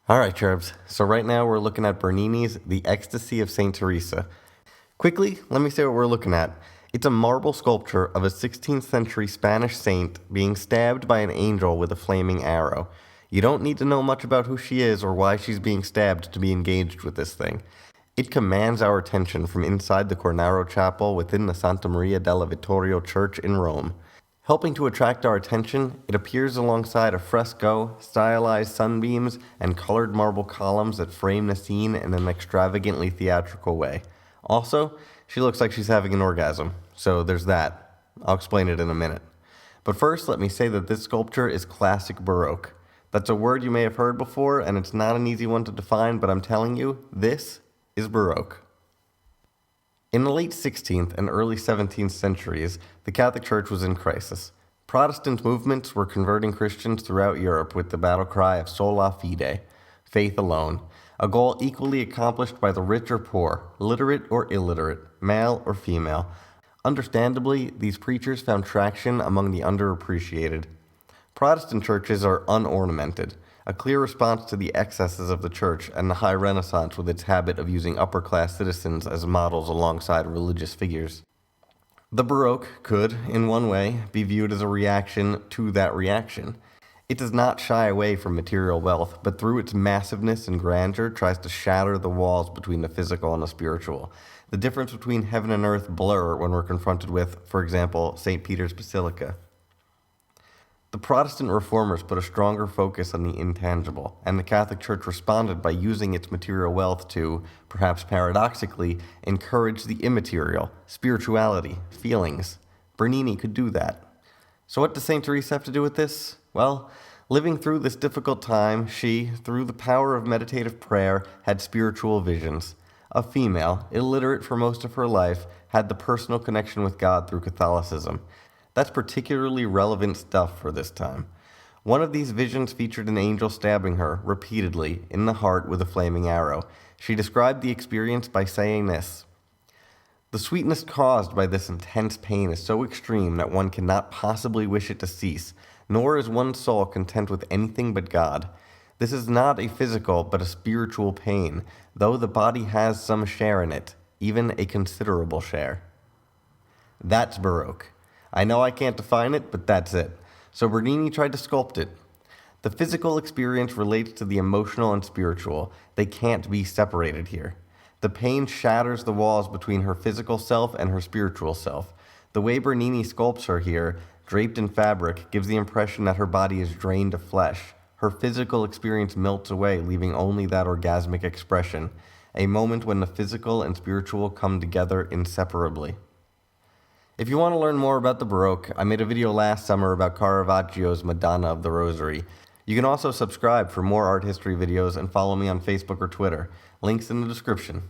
Alright, Cherubs, so right now we're looking at Bernini's The Ecstasy of St. Teresa. Quickly, let me say what we're looking at. It's a marble sculpture of a 16th century Spanish saint being stabbed by an angel with a flaming arrow. You don't need to know much about who she is or why she's being stabbed to be engaged with this thing. It commands our attention from inside the Cornaro Chapel within the Santa Maria della Vittorio Church in Rome. Helping to attract our attention, it appears alongside a fresco, stylized sunbeams, and colored marble columns that frame the scene in an extravagantly theatrical way. Also, she looks like she's having an orgasm, so there's that. I'll explain it in a minute. But first, let me say that this sculpture is classic Baroque. That's a word you may have heard before, and it's not an easy one to define, but I'm telling you, this is Baroque. In the late 16th and early 17th centuries, the Catholic Church was in crisis. Protestant movements were converting Christians throughout Europe with the battle cry of sola fide, faith alone, a goal equally accomplished by the rich or poor, literate or illiterate, male or female. Understandably, these preachers found traction among the underappreciated. Protestant churches are unornamented, a clear response to the excesses of the church and the high Renaissance with its habit of using upper-class citizens as models alongside religious figures. The Baroque could, in one way, be viewed as a reaction to that reaction. It does not shy away from material wealth, but through its massiveness and grandeur tries to shatter the walls between the physical and the spiritual. The difference between heaven and earth blur when we're confronted with, for example, St. Peter's Basilica. The Protestant reformers put a stronger focus on the intangible, and the Catholic Church responded by using its material wealth to, perhaps paradoxically, encourage the immaterial, spirituality, feelings. Bernini could do that. So what does St. Teresa have to do with this? Well, living through this difficult time, she, through the power of meditative prayer, had spiritual visions. A female, illiterate for most of her life, had the personal connection with God through Catholicism. That's particularly relevant stuff for this time. One of these visions featured an angel stabbing her, repeatedly, in the heart with a flaming arrow. She described the experience by saying this: "The sweetness caused by this intense pain is so extreme that one cannot possibly wish it to cease, nor is one's soul content with anything but God. This is not a physical but a spiritual pain, though the body has some share in it, even a considerable share." That's Baroque. I know I can't define it, but that's it. So Bernini tried to sculpt it. The physical experience relates to the emotional and spiritual. They can't be separated here. The pain shatters the walls between her physical self and her spiritual self. The way Bernini sculpts her here, draped in fabric, gives the impression that her body is drained of flesh. Her physical experience melts away, leaving only that orgasmic expression, a moment when the physical and spiritual come together inseparably. If you want to learn more about the Baroque, I made a video last summer about Caravaggio's Madonna of the Rosary. You can also subscribe for more art history videos and follow me on Facebook or Twitter. Links in the description.